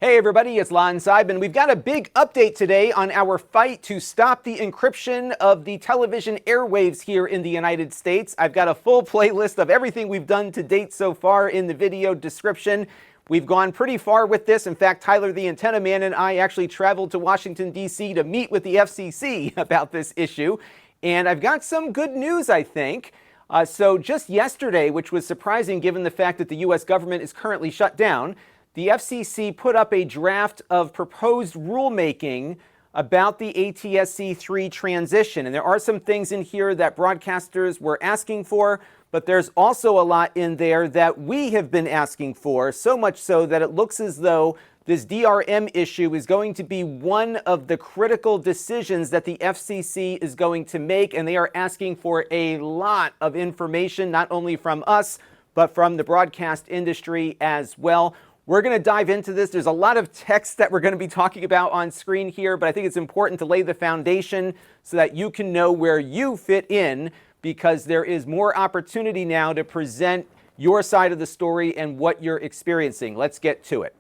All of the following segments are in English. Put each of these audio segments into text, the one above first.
Hey everybody, it's Lon.TV, and we've got a big update today on our fight to stop the encryption of the television airwaves here in the United States. I've got a full playlist of everything we've done to date so far in the video description. We've gone pretty far with this. In fact, Tyler the Antenna Man and I actually traveled to Washington, D.C. to meet with the FCC about this issue. And I've got some good news, I think. So just yesterday, which was surprising given the fact that the U.S. government is currently shut down, the FCC put up a draft of proposed rulemaking about the ATSC 3 transition. And there are some things in here that broadcasters were asking for, but there's also a lot in there that we have been asking for, so much so that it looks as though this DRM issue is going to be one of the critical decisions that the FCC is going to make, and they are asking for a lot of information, not only from us, but from the broadcast industry as well. We're going to dive into this. There's a lot of text that we're going to be talking about on screen here, but I think it's important to lay the foundation so that you can know where you fit in, because there is more opportunity now to present your side of the story and what you're experiencing. Let's get to it.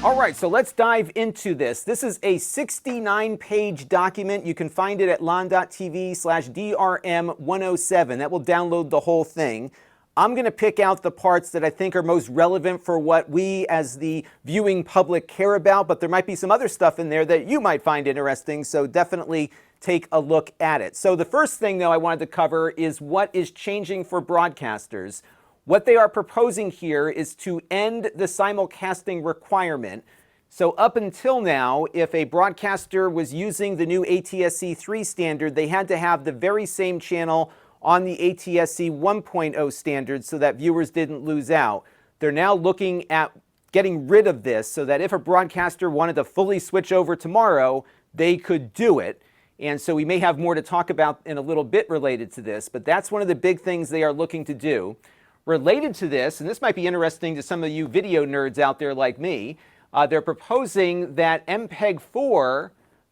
All right, so let's dive into this. This is a 69-page document. You can find it at Lon.TV/DRM 107. That will download the whole thing. I'm going to pick out the parts that I think are most relevant for what we as the viewing public care about, but there might be some other stuff in there that you might find interesting, so definitely take a look at it. So the first thing, though, I wanted to cover is what is changing for broadcasters. What they are proposing here is to end the simulcasting requirement. So up until now, if a broadcaster was using the new ATSC 3 standard, they had to have the very same channel on the ATSC 1.0 standard so that viewers didn't lose out. They're now looking at getting rid of this so that if a broadcaster wanted to fully switch over tomorrow, they could do it. And so we may have more to talk about in a little bit related to this, but that's one of the big things they are looking to do. Related to this, and this might be interesting to some of you video nerds out there like me, they're proposing that MPEG-4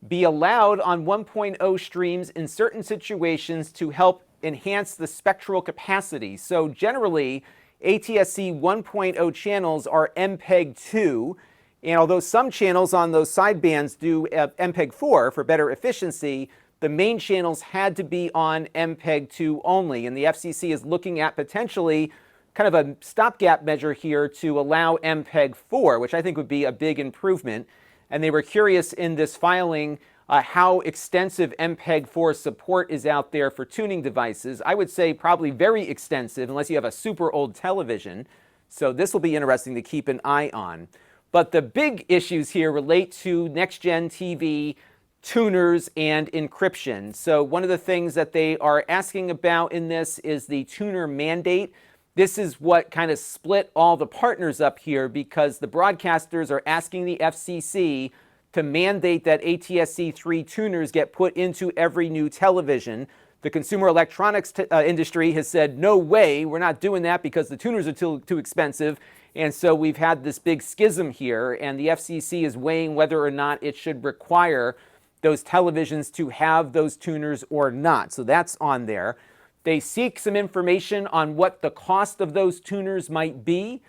be allowed on 1.0 streams in certain situations to help enhance the spectral capacity. So generally, ATSC 1.0 channels are MPEG-2, and although some channels on those sidebands do MPEG-4 for better efficiency, the main channels had to be on MPEG-2 only, and the FCC is looking at potentially kind of a stopgap measure here to allow MPEG-4, which I think would be a big improvement. And they were curious in this filing how extensive MPEG-4 support is out there for tuning devices. I would say probably very extensive unless you have a super old television. So this will be interesting to keep an eye on. But the big issues here relate to NextGenTV, tuners, and encryption. So one of the things that they are asking about in this is the tuner mandate. This is what kind of split all the partners up here, because the broadcasters are asking the FCC to mandate that ATSC 3 tuners get put into every new television. The consumer electronics industry has said, no way, we're not doing that because the tuners are too expensive. And so we've had this big schism here, and the FCC is weighing whether or not it should require those televisions to have those tuners or not. So that's on there. They seek some information on what the cost of those tuners might be.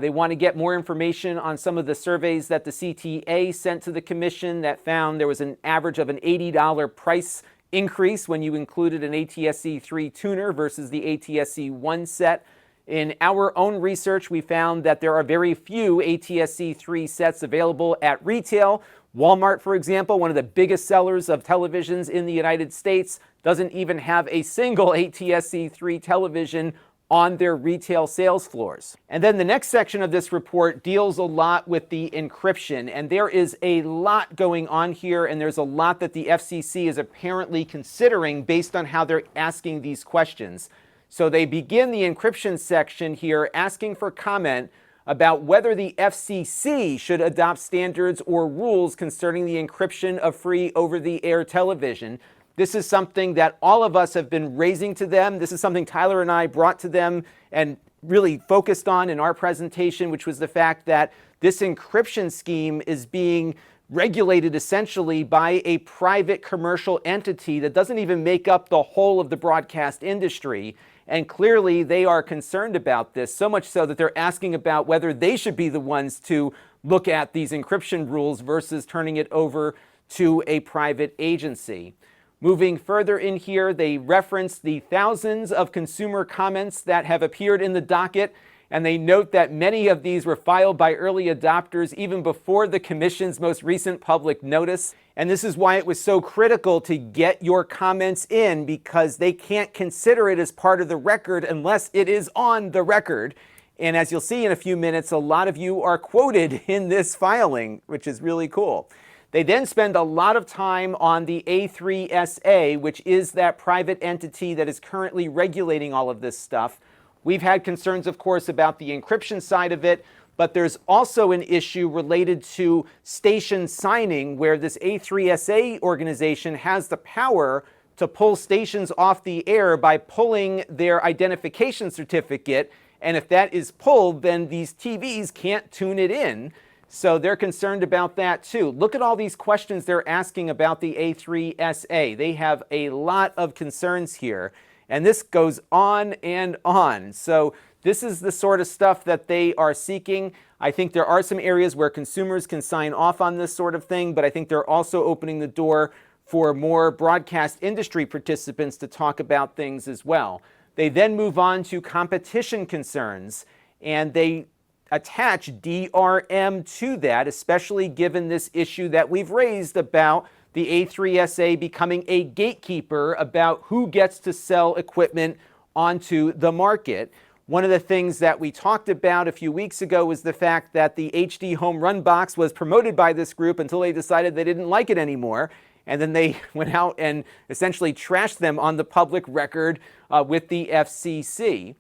They want to get more information on some of the surveys that the CTA sent to the commission that found there was an average of an $80 price increase when you included an ATSC 3 tuner versus the ATSC 1 set. In our own research, we found that there are very few ATSC 3 sets available at retail. Walmart, for example, one of the biggest sellers of televisions in the United States, doesn't even have a single ATSC 3 television on their retail sales floors. And then the next section of this report deals a lot with the encryption, and there is a lot going on here, and there's a lot that the FCC is apparently considering based on how they're asking these questions. So they begin the encryption section here asking for comment about whether the FCC should adopt standards or rules concerning the encryption of free over-the-air television. This is something that all of us have been raising to them. This is something Tyler and I brought to them and really focused on in our presentation, which was the fact that this encryption scheme is being regulated essentially by a private commercial entity that doesn't even make up the whole of the broadcast industry. And clearly they are concerned about this, so much so that they're asking about whether they should be the ones to look at these encryption rules versus turning it over to a private agency. Moving further in here, they reference the thousands of consumer comments that have appeared in the docket, and they note that many of these were filed by early adopters even before the Commission's most recent public notice. And this is why it was so critical to get your comments in, because they can't consider it as part of the record unless it is on the record. And as you'll see in a few minutes, a lot of you are quoted in this filing, which is really cool. They then spend a lot of time on the A3SA, which is that private entity that is currently regulating all of this stuff. We've had concerns, of course, about the encryption side of it, but there's also an issue related to station signing, where this A3SA organization has the power to pull stations off the air by pulling their identification certificate. And if that is pulled, then these TVs can't tune it in. So they're concerned about that too. Look at all these questions they're asking about the A3SA. They have a lot of concerns here. And this goes on and on. So this is the sort of stuff that they are seeking. I think there are some areas where consumers can sign off on this sort of thing, but I think they're also opening the door for more broadcast industry participants to talk about things as well. They then move on to competition concerns, and they attach DRM to that, especially given this issue that we've raised about the A3SA becoming a gatekeeper about who gets to sell equipment onto the market. One of the things that we talked about a few weeks ago was the fact that the HD Home Run box was promoted by this group until they decided they didn't like it anymore. And then they went out and essentially trashed them on the public record with the FCC.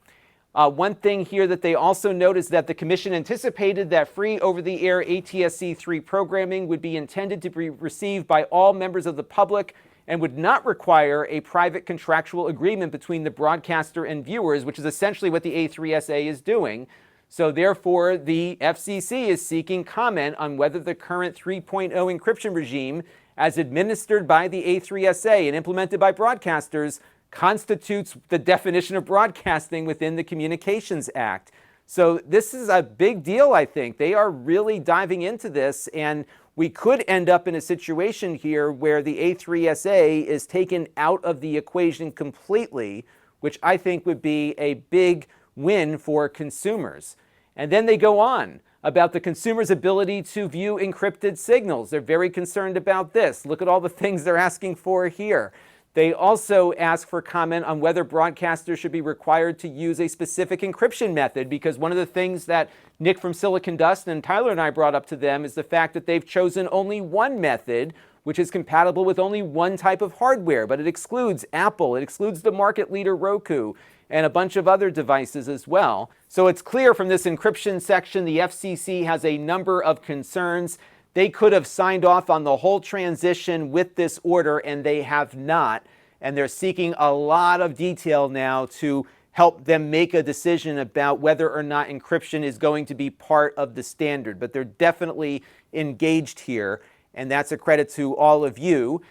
One thing here that they also note is that the Commission anticipated that free over-the-air ATSC 3 programming would be intended to be received by all members of the public and would not require a private contractual agreement between the broadcaster and viewers, which is essentially what the A3SA is doing. So therefore, the FCC is seeking comment on whether the current 3.0 encryption regime, as administered by the A3SA and implemented by broadcasters, constitutes the definition of broadcasting within the Communications Act. So this is a big deal, I think. They are really diving into this, and we could end up in a situation here where the A3SA is taken out of the equation completely, which I think would be a big win for consumers. And then they go on about the consumer's ability to view encrypted signals. They're very concerned about this. Look at all the things they're asking for here. They also ask for comment on whether broadcasters should be required to use a specific encryption method, because one of the things that Nick from Silicon Dust and Tyler and I brought up to them is the fact that they've chosen only one method, which is compatible with only one type of hardware, but it excludes Apple, it excludes the market leader Roku, and a bunch of other devices as well. So it's clear from this encryption section the FCC has a number of concerns. They could have signed off on the whole transition with this order, and they have not. And they're seeking a lot of detail now to help them make a decision about whether or not encryption is going to be part of the standard. But they're definitely engaged here, and that's a credit to all of you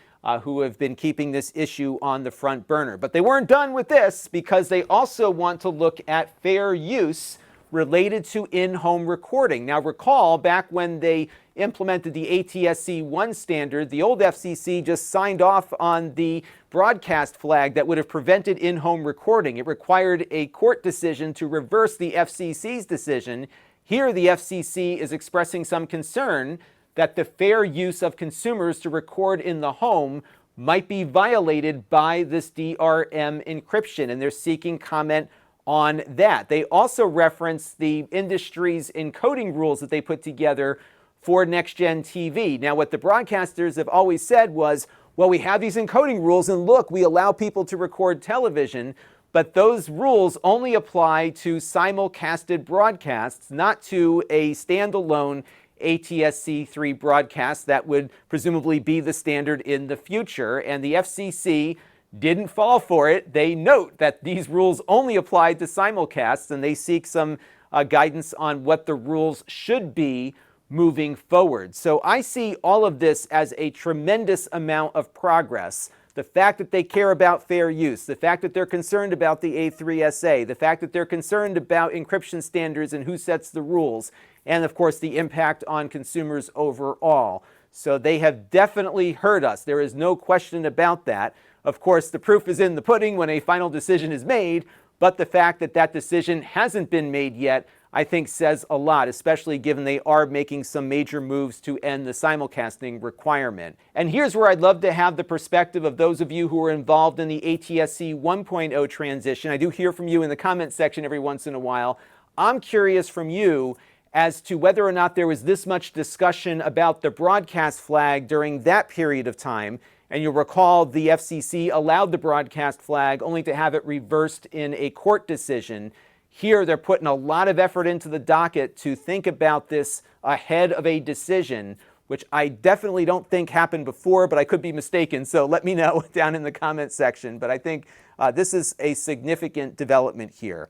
who have been keeping this issue on the front burner. But they weren't done with this, because they also want to look at fair use related to in-home recording. Now recall, back when they implemented the ATSC 1 standard, the old FCC just signed off on the broadcast flag that would have prevented in-home recording. It required a court decision to reverse the FCC's decision. Here the FCC is expressing some concern that the fair use of consumers to record in the home might be violated by this DRM encryption, and they're seeking comment on that. They also reference the industry's encoding rules that they put together for NextGenTV. Now, what the broadcasters have always said was, well, we have these encoding rules, and look, we allow people to record television, but those rules only apply to simulcasted broadcasts, not to a standalone ATSC 3 broadcast that would presumably be the standard in the future. And the FCC didn't fall for it. They note that these rules only apply to simulcasts, and they seek some guidance on what the rules should be moving forward. So I see all of this as a tremendous amount of progress. the fact that they care about fair use, the fact that they're concerned about the A3SA, the fact that they're concerned about encryption standards and who sets the rules, and of course the impact on consumers overall. So they have definitely heard us. There is no question about that. Of course, the proof is in the pudding when a final decision is made, but the fact that that decision hasn't been made yet, I think says a lot, especially given they are making some major moves to end the simulcasting requirement. And here's where I'd love to have the perspective of those of you who are involved in the ATSC 1.0 transition. I do hear from you in the comment section every once in a while. I'm curious from you as to whether or not there was this much discussion about the broadcast flag during that period of time. And you'll recall the FCC allowed the broadcast flag only to have it reversed in a court decision. Here, they're putting a lot of effort into the docket to think about this ahead of a decision, which I definitely don't think happened before, but I could be mistaken. So let me know down in the comment section. But I think this is a significant development here.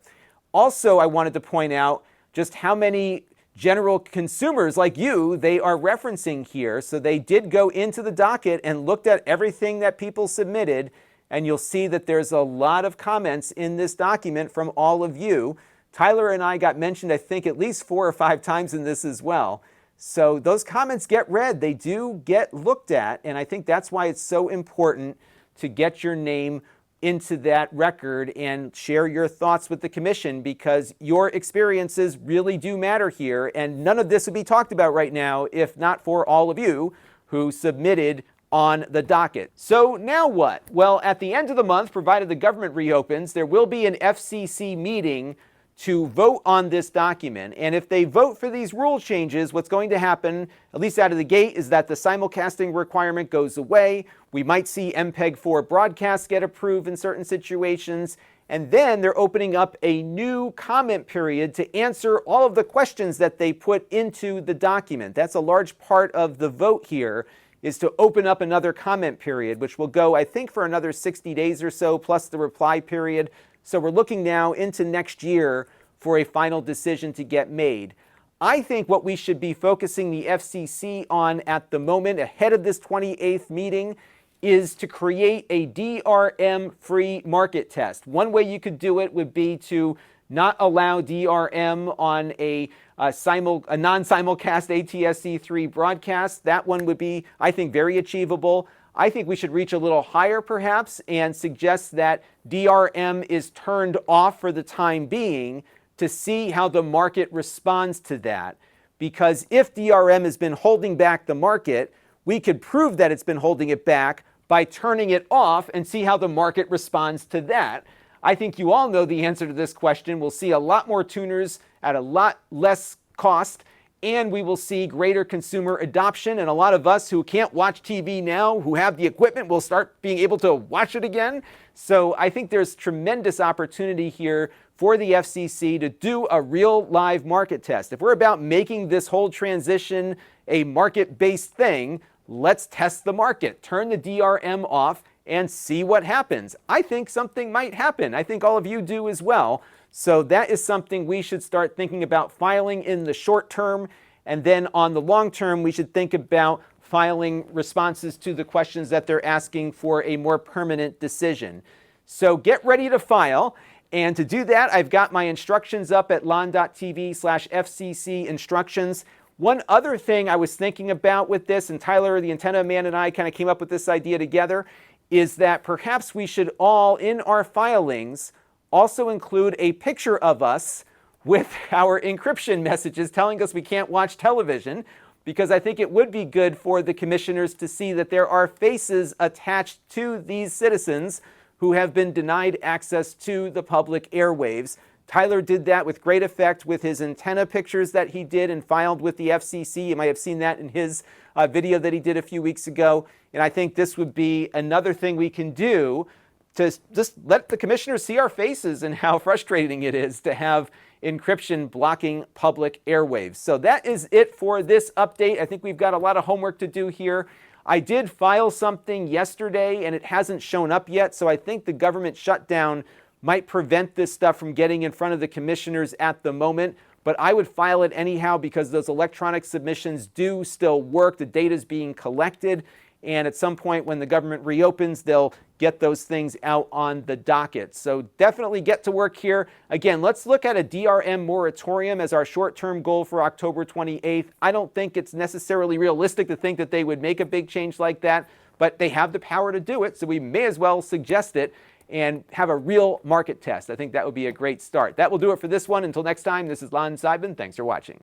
Also, I wanted to point out just how many general consumers like you they are referencing here. So they did go into the docket and looked at everything that people submitted. And you'll see that there's a lot of comments in this document from all of you. Tyler and I got mentioned, I think, at least 4 or 5 times in this as well. So those comments get read. They do get looked at. And I think that's why it's so important to get your name into that record and share your thoughts with the commission, because your experiences really do matter here. And none of this would be talked about right now if not for all of you who submitted on the docket. So now what? Well, at the end of the month, provided the government reopens, there will be an FCC meeting to vote on this document. And if they vote for these rule changes, what's going to happen, at least out of the gate, is that the simulcasting requirement goes away. We might see MPEG-4 broadcasts get approved in certain situations. And then they're opening up a new comment period to answer all of the questions that they put into the document. That's a large part of the vote here, is to open up another comment period, which will go, I think, for another 60 days or so, plus the reply period. So we're looking now into next year for a final decision to get made. I think what we should be focusing the FCC on at the moment, ahead of this 28th meeting, is to create a DRM-free market test. One way you could do it would be to not allow DRM on a non-simulcast ATSC 3 broadcast. That one would be, I think, very achievable. I think we should reach a little higher, perhaps, and suggest that DRM is turned off for the time being to see how the market responds to that. Because if DRM has been holding back the market, we could prove that it's been holding it back by turning it off and see how the market responds to that. I think you all know the answer to this question. We'll see a lot more tuners at a lot less cost, and we will see greater consumer adoption. And a lot of us who can't watch TV now, who have the equipment, will start being able to watch it again. So I think there's tremendous opportunity here for the FCC to do a real live market test. If we're about making this whole transition a market-based thing, let's test the market, turn the DRM off, and see what happens. I think something might happen. I think all of you do as well. So that is something we should start thinking about filing in the short term. And then on the long term, we should think about filing responses to the questions that they're asking for a more permanent decision. So get ready to file. And to do that, I've got my instructions up at Lon.TV/FCC instructions. One other thing I was thinking about with this, and Tyler, the antenna man, and I kind of came up with this idea together, is that perhaps we should all, in our filings, also include a picture of us with our encryption messages telling us we can't watch television, because I think it would be good for the commissioners to see that there are faces attached to these citizens who have been denied access to the public airwaves. Tyler did that with great effect with his antenna pictures that he did and filed with the FCC. You might have seen that in his video that he did a few weeks ago. And I think this would be another thing we can do to just let the commissioners see our faces and how frustrating it is to have encryption blocking public airwaves. So that is it for this update. I think we've got a lot of homework to do here. I did file something yesterday and it hasn't shown up yet. So I think the government shutdown might prevent this stuff from getting in front of the commissioners at the moment. But I would file it anyhow because those electronic submissions do still work. The data is being collected. and at some point when the government reopens, they'll get those things out on the docket. So definitely get to work here. Again, let's look at a DRM moratorium as our short-term goal for October 28th. I don't think it's necessarily realistic to think that they would make a big change like that, but they have the power to do it, so we may as well suggest it and have a real market test. I think that would be a great start. That will do it for this one. Until next time, this is Lon.TV. Thanks for watching.